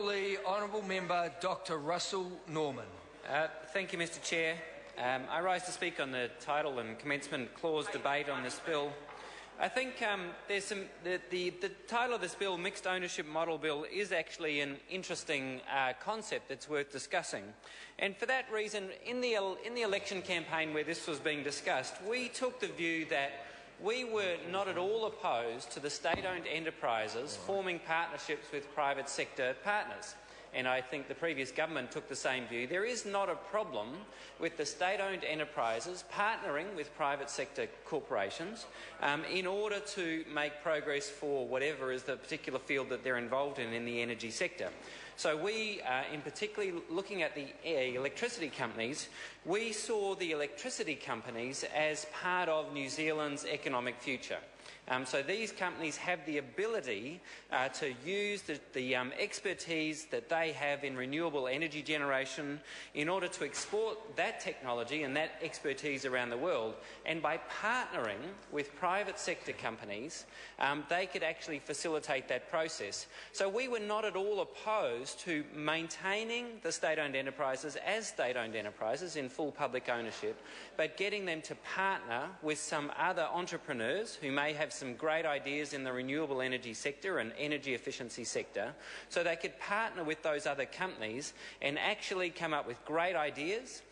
The Honourable Member Dr Russell Norman. Thank you, Mr Chair. I rise to speak on the title and commencement clause debate on this bill. I think the title of this bill, Mixed Ownership Model Bill, is actually an interesting concept that's worth discussing. And for that reason, in the election campaign where this was being discussed, we took the view that we were not at all opposed to the state-owned enterprises forming partnerships with private sector partners. And I think the previous government took the same view. There is not a problem with the state-owned enterprises partnering with private sector corporations in order to make progress for whatever is the particular field that they're involved in the energy sector. So we, in particularly looking at the electricity companies, we saw the electricity companies as part of New Zealand's economic future. So these companies have the ability to use the expertise that they have in renewable energy generation in order to export that technology and that expertise around the world. And by partnering with private sector companies, they could actually facilitate that process. So we were not at all opposed to maintaining the state-owned enterprises as state-owned enterprises in full public ownership, but getting them to partner with some other entrepreneurs who may have some great ideas in the renewable energy sector and energy efficiency sector, so they could partner with those other companies and actually come up with great ideas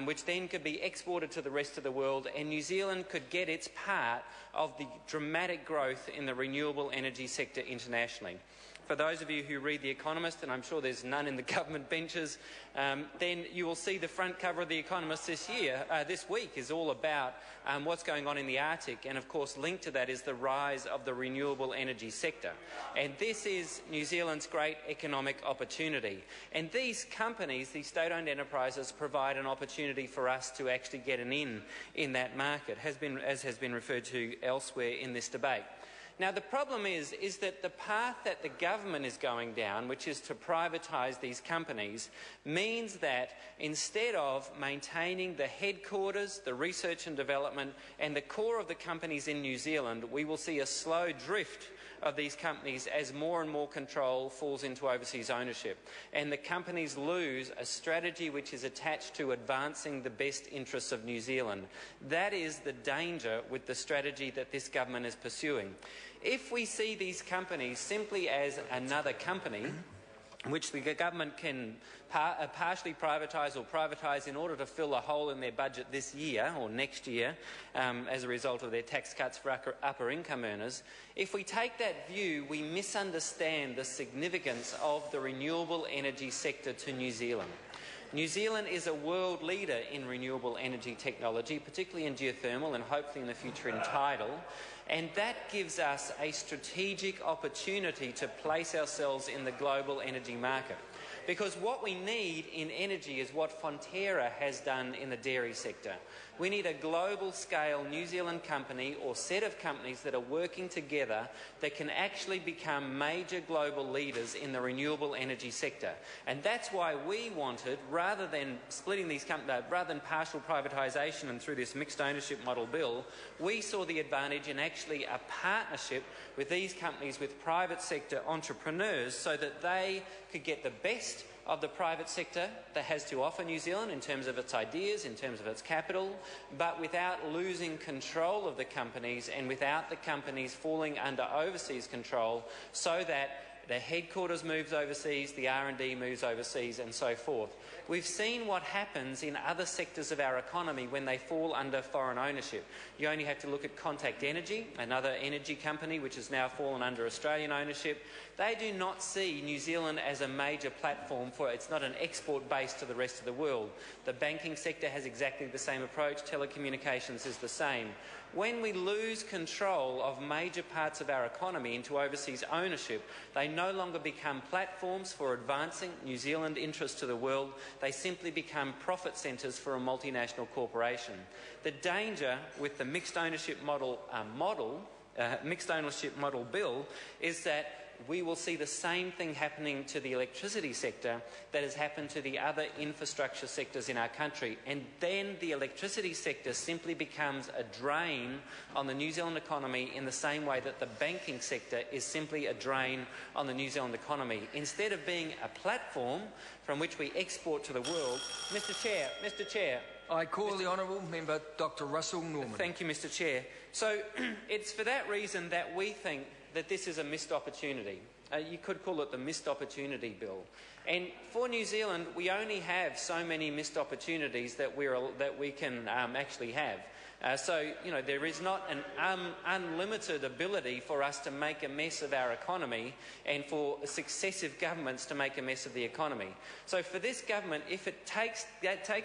which then could be exported to the rest of the world, and New Zealand could get its part of the dramatic growth in the renewable energy sector internationally. For those of you who read The Economist, and I'm sure there's none in the government benches, then you will see the front cover of The Economist this week is all about what's going on in the Arctic, and of course linked to that is the rise of the renewable energy sector. And this is New Zealand's great economic opportunity. And these companies, these state-owned enterprises, provide an opportunity for us to actually get an in that market, as has been referred to elsewhere in this debate. Now, the problem is that the path that the government is going down, which is to privatise these companies, means that instead of maintaining the headquarters, the research and development and the core of the companies in New Zealand, we will see a slow drift of these companies as more and more control falls into overseas ownership, and the companies lose a strategy which is attached to advancing the best interests of New Zealand. That is the danger with the strategy that this government is pursuing. If we see these companies simply as another company, which the government can partially privatise or privatise in order to fill a hole in their budget this year or next year as a result of their tax cuts for upper income earners, if we take that view, we misunderstand the significance of the renewable energy sector to New Zealand. New Zealand is a world leader in renewable energy technology, particularly in geothermal and hopefully in the future in tidal, and that gives us a strategic opportunity to place ourselves in the global energy market. Because what we need in energy is what Fonterra has done in the dairy sector. We need a global-scale New Zealand company or set of companies that are working together that can actually become major global leaders in the renewable energy sector. And that's why we wanted, rather than splitting these companies, rather than partial privatisation and through this mixed ownership model bill, we saw the advantage in actually a partnership with these companies with private sector entrepreneurs so that they could get the best of the private sector that has to offer New Zealand in terms of its ideas, in terms of its capital, but without losing control of the companies and without the companies falling under overseas control, so that the headquarters moves overseas, the R&D moves overseas, and so forth. We've seen what happens in other sectors of our economy when they fall under foreign ownership. You only have to look at Contact Energy, another energy company which has now fallen under Australian ownership. They do not see New Zealand as a major platform for it's not an export base to the rest of the world. The banking sector has exactly the same approach. Telecommunications is the same. When we lose control of major parts of our economy into overseas ownership, they no longer become platforms for advancing New Zealand interests to the world. They simply become profit centres for a multinational corporation. The danger with the mixed ownership model bill is that we will see the same thing happening to the electricity sector that has happened to the other infrastructure sectors in our country. And then the electricity sector simply becomes a drain on the New Zealand economy in the same way that the banking sector is simply a drain on the New Zealand economy. Instead of being a platform from which we export to the world, Mr Chair, I call the Honourable Member Dr Russell Norman. Thank you, Mr Chair. So it's for that reason that we think that this is a missed opportunity. You could call it the missed opportunity bill. And for New Zealand, we only have so many missed opportunities that we can actually have. So, you know, there is not an unlimited ability for us to make a mess of our economy and for successive governments to make a mess of the economy. So for this government, if it takes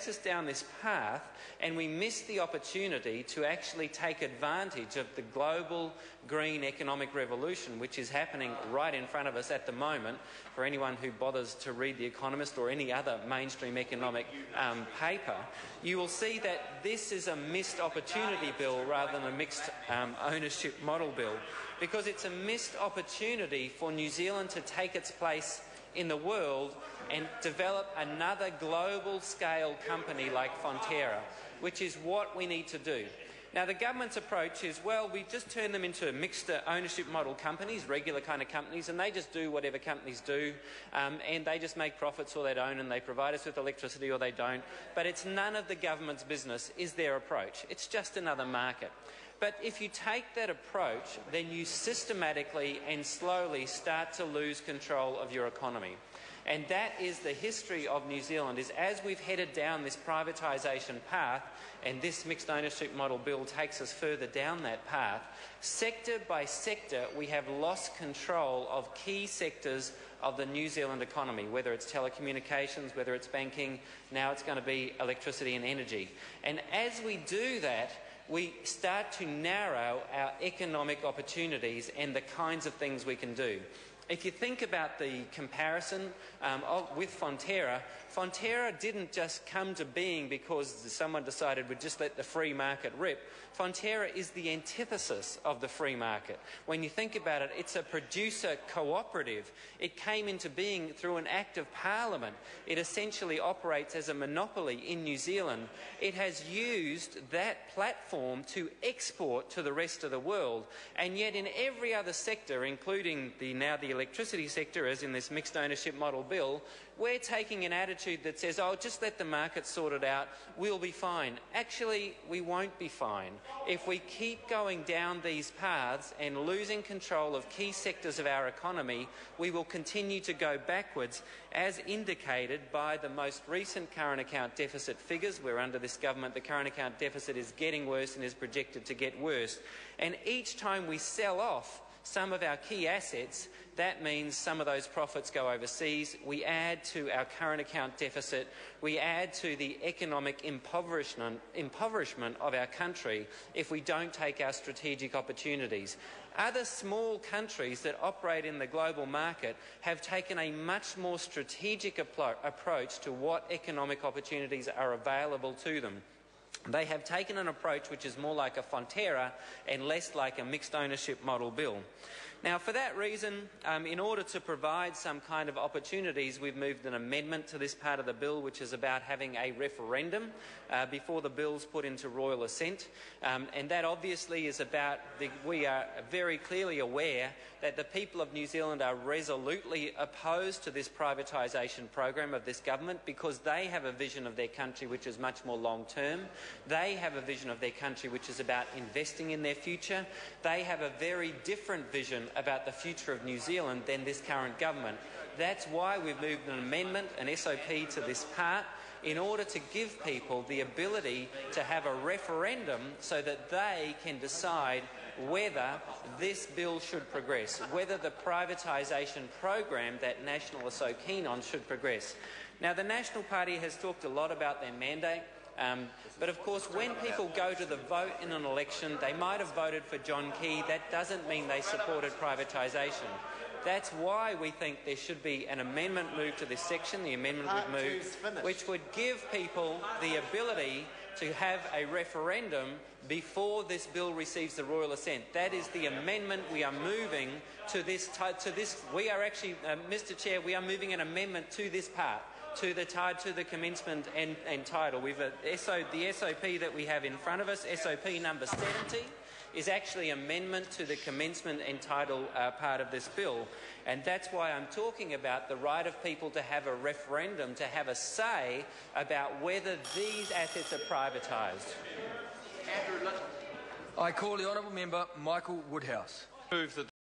us down this path and we miss the opportunity to actually take advantage of the global green economic revolution, which is happening right in front of us at the moment, for anyone who bothers to read The Economist or any other mainstream economic paper, you will see that this is a missed opportunity bill rather than a mixed ownership model bill, because it's a missed opportunity for New Zealand to take its place in the world and develop another global scale company like Fonterra, which is what we need to do. Now, the government's approach is, well, we just turn them into mixed ownership model companies, regular kind of companies, and they just do whatever companies do, and they just make profits or they don't, and they provide us with electricity or they don't. But it's none of the government's business, is their approach. It's just another market. But if you take that approach, then you systematically and slowly start to lose control of your economy. And that is the history of New Zealand, is as we've headed down this privatisation path, and this mixed ownership model bill takes us further down that path, sector by sector we have lost control of key sectors of the New Zealand economy, whether it's telecommunications, whether it's banking, now it's going to be electricity and energy. And as we do that, we start to narrow our economic opportunities and the kinds of things we can do. If you think about the comparison with Fonterra, Fonterra didn't just come to being because someone decided we'd just let the free market rip. Fonterra is the antithesis of the free market. When you think about it, it's a producer cooperative. It came into being through an act of Parliament. It essentially operates as a monopoly in New Zealand. It has used that platform to export to the rest of the world, and yet in every other sector, including now the electricity sector, as in this mixed ownership model bill, we're taking an attitude that says, oh, just let the market sort it out, we'll be fine. Actually, we won't be fine. If we keep going down these paths and losing control of key sectors of our economy, we will continue to go backwards, as indicated by the most recent current account deficit figures, where under this government the current account deficit is getting worse and is projected to get worse. And each time we sell off some of our key assets, that means some of those profits go overseas. We add to our current account deficit. We add to the economic impoverishment of our country if we don't take our strategic opportunities. Other small countries that operate in the global market have taken a much more strategic approach to what economic opportunities are available to them. They have taken an approach which is more like a Fonterra and less like a mixed ownership model bill. Now, for that reason, in order to provide some kind of opportunities, we've moved an amendment to this part of the bill, which is about having a referendum before the bill's put into royal assent. And that obviously is about, we are very clearly aware that the people of New Zealand are resolutely opposed to this privatisation program of this government, because they have a vision of their country which is much more long-term. They have a vision of their country which is about investing in their future. They have a very different vision about the future of New Zealand than this current government. That's why we've moved an amendment, an SOP, to this part, in order to give people the ability to have a referendum so that they can decide whether this bill should progress, whether the privatisation program that National are so keen on should progress. Now, the National Party has talked a lot about their mandate. But of course, when people go to the vote in an election, they might have voted for John Key. That doesn't mean they supported privatisation. That's why we think there should be an amendment moved to this section, the amendment we've moved, which would give people the ability to have a referendum before this bill receives the royal assent. That is the amendment we are moving to this. We are actually, Mr. Chair, we are moving an amendment to this part, to the commencement and title. We've the SOP that we have in front of us, SOP number 70, is actually amendment to the commencement and title part of this bill. And that's why I'm talking about the right of people to have a referendum, to have a say about whether these assets are privatised. I call the honourable member Michael Woodhouse. Move that